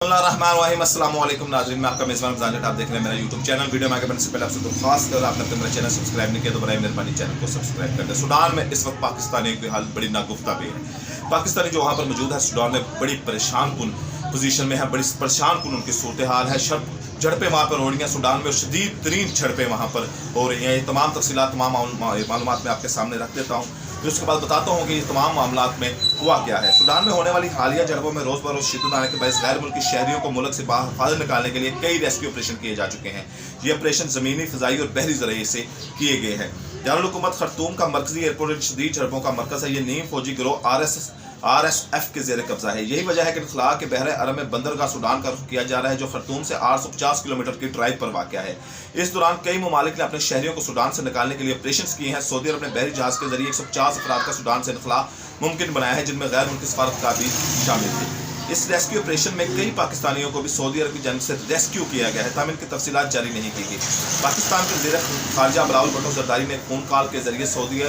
अस्सलाम वालेकुम नाज़रीन, मैं आपका मेज़बान रमज़ान जट। आप देख रहे हैं मेरा यूट्यूब चैनल। वीडियो में आगे बढ़ने से पहले आपसे दरख्वास्त कर, आपने मेरा चैनल सब्सक्राइब नहीं किया तो बराए मेहरबानी चैनल को सब्सक्राइब कर दें। सूडान में इस वक्त पाकिस्तानियों की हालत बड़ी नागुफ्ता भी है। पाकिस्तानी जो वहाँ पर मौजूद है सूडान में बड़ी परेशान कुन पोजीशन में है, बड़ी परेशान कुन उनकी सूरत हाल है। झड़पें वहाँ पर हो रही हैं सूडान में, शदीद तरीन झड़पें वहाँ पर हो रही हैं। ये तमाम तफसीलात तमाम मालूमात मैं आपके सामने रख देता हूँ, फिर उसके बाद बताता हूँ कि ये तमाम मामलात में हुआ क्या है। सूडान में होने वाली हालिया झड़पों में रोज़ बरोज़ शिद्दत आने के बायस गैर मुल्की शहरियों को मुल्क से बाहर निकालने के लिए कई रेस्क्यू ऑपरेशन किए जा चुके हैं। ये ऑपरेशन ज़मीनी, फ़िज़ाई और बहरी ज़रिए से किए गए हैं। दारुल हुकूमत खर्तूम का मरकजी एयरपोर्ट शदीद झड़पों का मरकज़ है। ये नीम फौजी गिरोह RSF के ज़ेर कब्जा है। यही वजह है कि खला के बहरे अरब में बंदरगाह सूडान का रुख किया जा रहा है, जो खर्तूम से 850 किलोमीटर की ड्राइव पर वाक़या है। इस दौरान कई ममालिक ने अपने शहरियों को सूडान से निकालने के लिए ऑपरेशन किए हैं। सऊदी अरब ने बहरी जहाज़ के जरिए 150 अफराद का सूडान से निकला मुमकिन बनाया है, जिनमें गैर मुल्की सफारतकार भी शामिल थे। इस रेस्क्यू ऑपरेशन में कई पाकिस्तानियों को भी सऊदी अरब की जानिब से रेस्क्यू किया गया है, ताहम इनकी तफसीलात जारी नहीं की गई। पाकिस्तान के ज़ेर ख़ारजा बिलावल भुट्टो ज़रदारी ने फ़ोन कॉल के जरिए सऊदी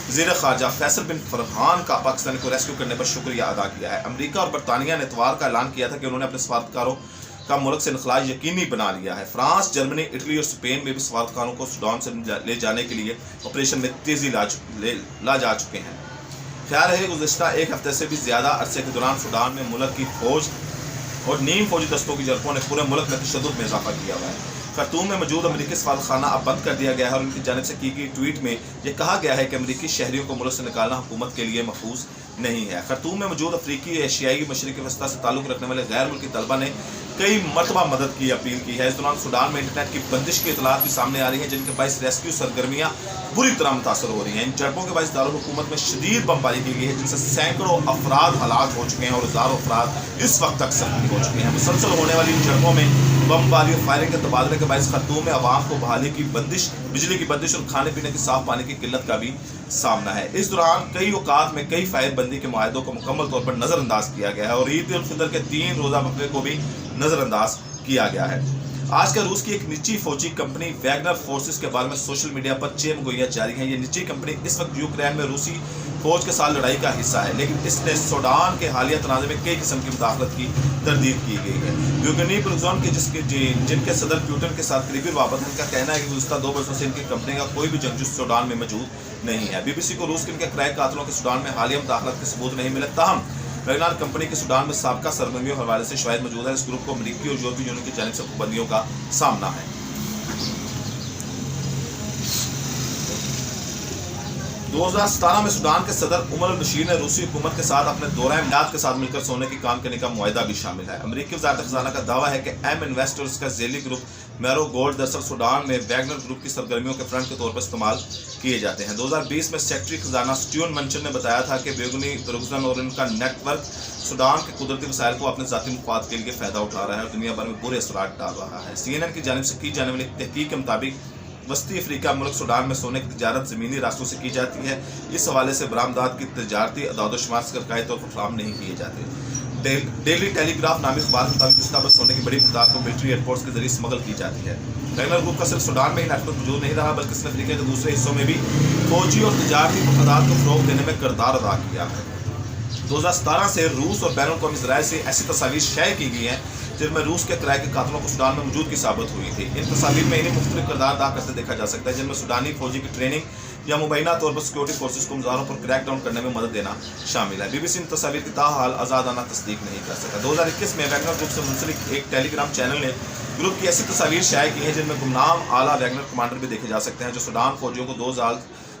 ज़ेर ख़ारजा फैसल बिन फरहान का पाकिस्तान को रेस्क्यू करने पर शुक्रिया अदा किया है। अमरीका और बरतानिया ने इतवार का ऐलान किया था कि उन्होंने अपने सफारतकारों का मुल्क से इनखला यकीनी बना लिया है। फ्रांस, जर्मनी, इटली और स्पेन में भी सफारतकारों को सूडान से ले जाने के लिए ऑपरेशन में तेज़ी ला जा चुके हैं। ख्याल है गुज़श्ता एक हफ्ते से भी ज़्यादा अरसे के दौरान सूडान में मुल्क की फ़ौज और नीम फौजी दस्तों की झड़पों ने पूरे मुल्क में तशद्दुद में इजाफा किया हुआ है। खर्तूम में मौजूद अमरीकी सफारतखाना अब बंद कर दिया गया है और उनकी जानिब से की गई ट्वीट में यह कहा गया है कि अमरीकी शहरियों को मुल्क से निकालना हुकूमत के लिए महफूज नहीं है। खर्तूम में मौजूद अफ्रीकी, एशियाई, मशरक़ी वस्ता से ताल्लुक़ रखने वाले गैर मुल्की तलबा ने कई मरतबा मदद की अपील की है। इस दौरान सूडान में इंटरनेट की बंदिश की इतलात भी सामने आ रही हैं, जिनके बायस रेस्क्यू सरगर्मियाँ बुरी तरह मुतासर हो रही हैं। इन झड़पों के बायस दारुल हुकूमत में शदीद बमबारी की गई है, जिनसे सैकड़ों अफराद हलाक हो चुके हैं और हज़ारों अफराद इस वक्त तक जख्मी हो चुके हैं। मुसलसल होने वाली इन झड़पों में बमबारी और फायरिंग के तबादले के बायस खर्तूम में आवाम को बहाली की बंदिश, बिजली की बंदिश और खाने पीने की साफ पानी की किल्लत का भी सामना है। इस दौरान कई औकात में कई फायरबंदी के मुआहदों को मुकम्मल तौर पर नज़रअंदाज किया गया है और ईद उल फितर के 3 रोज़ा वक्फे को भी नज़रअंदाज किया गया है। आज का रूस की एक निजी फौजी कंपनी वैगनर फोर्सेस के बारे में सोशल मीडिया पर चेम गोइयां जारी हैं। ये निजी कंपनी इस वक्त यूक्रेन में रूसी फौज के साथ लड़ाई का हिस्सा है, लेकिन इसने सूडान के हालिया तनाज़े में कई किस्म की मुदाखलत की तरदीद की गई है। यूक्रेनी प्रोजोन के जिनके सदर प्यूटन के साथ करीबी वाबत है, इनका कहना है कि गुज़श्ता 2 वर्षों से इनकी कंपनी का कोई भी जंगजू सूडान में मौजूद नहीं है। BBC को रूस के इनके क्रय कातलों के सूडान में हालिया मुदाखलत के सबूत नहीं मिले, ताहम वैगनर कंपनी के सूडान में साबका सरगर्मियों के हवाले से शायद मौजूद है। इस ग्रुप को अमरीकी और यूरोपीय यूनियन की जानिब से पाबंदियों का सामना है। 2017 में सूडान के सदर उमर अल-बशीर ने रूसी हुकूमत के साथ अपने दौरा मिलाद के साथ मिलकर सोने की काम करने का मुआहदा भी शामिल है। अमरीकी वज़ारत ख़ज़ाना का दावा है कि एम इन्वेस्टर्स का झेली ग्रुप मैरो गोल्ड दरअसल सूडान में वैगनर ग्रुप की सरगर्मियों के फ्रंट के तौर पर इस्तेमाल किए जाते हैं। 2020 में सेक्रेटरी खजाना स्टीवन मंचन ने बताया था कि बेगुनी प्रोगजन और इनका नेटवर्क सूडान के कुदरती वसाइल को अपने ज़ाती मुफाद के लिए फ़ायदा उठा रहा है और दुनिया भर में बुरे असरात डाल रहा है। CNN की जानिब से की जाने वाली तहकीक के मुताबिक वस्ती अफ्रीका मुल्क सूडान में सोने की तजारत ज़मीनी रास्तों से की जाती है। इस हवाले से बरामदात की तजारती अदाद-ओ-शुमार सरकारी तौर पर फराहम नहीं किए जाते। डेली टेलीग्राफ नामी अखबार के मुताबिक गुज़श्ता पर सोने की बड़ी तादाद को मिलिट्री एयरपोर्ट्स के जरिए स्मगल की जाती है। वैगनर ग्रुप का सिर्फ सूडान में ही नेटवर्क मौजूद नहीं रहा, बल्कि इसने अफ्रीका के दूसरे हिस्सों में भी फौजी और तजारती मफादात को फ़रोग़ देने में किरदार अदा किया है। 2017 से रूस और बैनुल-अक़वामी ज़राए से ऐसी तस्वीर शाये की गई हैं जिनमें रूस के क्रय के कातलों को सूडान में मौजूद की साबित हुई थी। इन तस्वीर में इन्हें मुख्तलिफ किरदार अदा करते देखा जा सकता है, जिनमें सूडानी फौजी की ट्रेनिंग या मुबैना तौर पर सिक्योरिटी फोर्सेस को मुजाहरों पर क्रैक डाउन करने में मदद देना शामिल है। BBC इन तस्वीर की ताहाल आज़ादाना तस्दीक नहीं कर सका। 2021 में वैगनर ग्रुप से मुंसलिक एक टेलीग्राम चैनल ने ग्रुप की ऐसी तस्वीर शाये की हैं जिनमें गुमनाम आला वैगनर कमांडर भी देखे जा सकते हैं, जो सूडान फौजियों को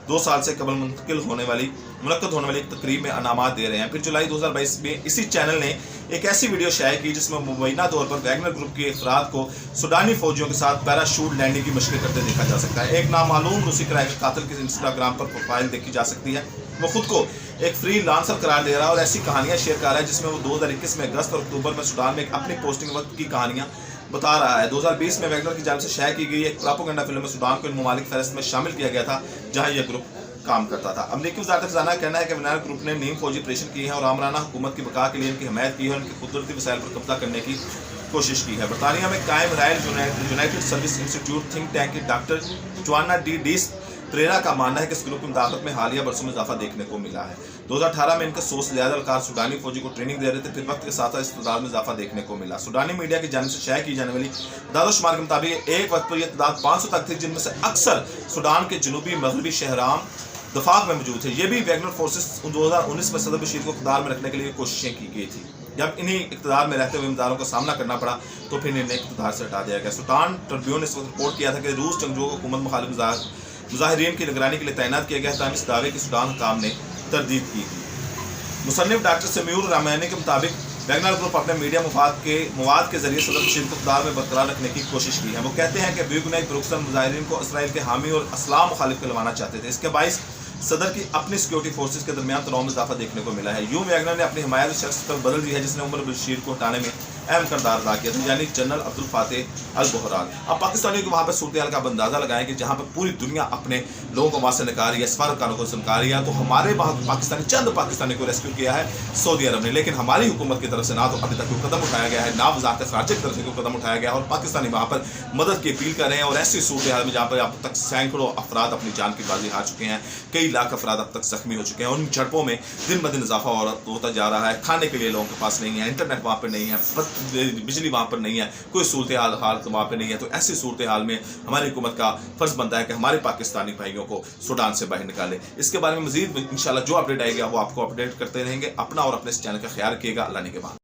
2 साल से कबल मुनक़िल होने वाली एक तकरीब में अनामात दे रहे हैं। फिर जुलाई 2022 में इसी चैनल ने एक ऐसी वीडियो शाये की जिसमें मुबैना तौर पर वैगनर ग्रुप के अफराद को सूडानी फौजियों के साथ पैराशूट लैंडिंग की मशक़ें करते देखा जा सकता है। एक नामालूम रूसी क्रय के कातिल की इंस्टाग्राम पर प्रोफाइल देखी जा सकती है। वो खुद को एक फ्री लांसर करार दे रहा है और ऐसी कहानियाँ शेयर कर रहा है जिसमें वो 2021 में अगस्त और अक्टूबर में सूडान में अपनी पोस्टिंग वक्त की कहानियाँ बता रहा है। 2020 में वैगनर की जानिब से शाये की गई एक प्रोपेगेंडा फिल्म में सूडान को इन ममालिक फहरिस्त में शामिल किया गया था जहाँ यह ग्रुप काम करता था। अमरीकी वज़ारत ख़ज़ाना का कहना है कि वैगनर ग्रुप ने नीम फौजी ऑपरेशन किए हैं और आमराना हुकूमत की बका के लिए इनकी हमायत की है और इनके कुदरती वसाइल पर कब्जा करने की कोशिश की है। बरतानिया में कायम royal United service institute think tank की डॉक्टर जोआना डी डीस پریرا کا ماننا ہے کہ اس گروپ کی مداخلت میں حالیہ برسوں میں اضافہ دیکھنے کو ملا ہے۔ 2018 میں ان کے 100 سے زیادہ اہلکار سوڈانی فوجی کو ٹریننگ دے رہے تھے، پھر وقت کے ساتھ اس تعداد میں اضافہ دیکھنے کو ملا۔ سوڈانی میڈیا کی جانب سے شائع کی جانے والی اعداد و شمار کے مطابق ایک وقت پر یہ تعداد 500 تک تھی، جن میں سے اکثر سوڈان کے جنوبی مغربی شہرام دفاق میں موجود تھے۔ یہ بھی ویگنر فورسز 2019 میں صدر بشیر کو اقتدار میں رکھنے کے لیے کوششیں کی گئی تھی۔ جب انہیں اقتدار میں رہتے ہوئے امدادوں کا سامنا کرنا پڑا تو پھر انہیں اقتدار سے ہٹا دیا گیا۔ سوڈان ٹربیون نے اس وقت رپورٹ کیا تھا کہ روس جنگجوؤں کو حکومت مخالف مظاہرین کی نگرانی کے لیے تعینات کیا گیا، تاہم اس دعوے کی سوڈان حکام نے تردید کی تھی۔ مصنف ڈاکٹر سمیور رامانی کے مطابق ویگنر گروپ اپنے میڈیا مواد کے ذریعے صدر بشیر کو اقتدار میں برقرار رکھنے کی کوشش کی ہے۔ وہ کہتے ہیں کہ ویگنر بروکسل مظاہرین کو اسرائیل کے حامی اور اسلام مخالف کہلوانا چاہتے تھے، اس کے باعث صدر کی اپنی سیکیورٹی فورسز کے درمیان تناؤ میں اضافہ دیکھنے کو ملا ہے۔ یوں ویگنر نے اپنی حمایت اس شخص پر بدل دی ہے جس نے عمر بشیر کو ہٹانے میں اہم کردار ادا کیا تھا، یعنی جنرل عبدالفاتح البحران۔ اب پاکستانیوں کو وہاں پہ صورتحال کا اب اندازہ لگائیں کہ جہاں پہ پوری دنیا اپنے لوگوں کو وہاں سے نکال رہی ہے، سفارتخانوں کو نکال رہی ہے، تو ہمارے وہاں چند پاکستانی کو ریسکیو کیا ہے سعودی عرب نے، لیکن ہماری حکومت کی طرف سے نہ تو ابھی تک کوئی قدم اٹھایا گیا ہے، نہ وزارت خارجہ کی طرف سے کوئی قدم اٹھایا گیا ہے، اور پاکستانی وہاں پر مدد کی اپیل کر رہے ہیں۔ اور ایسی صورتحال میں جہاں پر اب تک سینکڑوں افراد اپنی جان کی بازی ہار چکے ہیں، کئی لاکھ افراد اب تک زخمی ہو چکے ہیں، ان جھڑپوں میں دن بدن اضافہ ہوتا جا رہا ہے۔ کھانے کے لیے لوگوں کے پاس نہیں ہے، انٹرنیٹ وہاں پہ نہیں ہے، بجلی وہاں پر نہیں ہے، کوئی صورتحال وہاں پہ نہیں ہے۔ تو ایسی صورتحال میں ہماری حکومت کا فرض بنتا ہے کہ ہمارے پاکستانی بھائیوں کو سوڈان سے باہر نکالے۔ اس کے بارے میں مزید انشاءاللہ جو اپڈیٹ آئے گا وہ آپ کو اپڈیٹ کرتے رہیں گے۔ اپنا اور اپنے اس چینل کا خیال رکھیے گا۔ اللہ نے کے بعد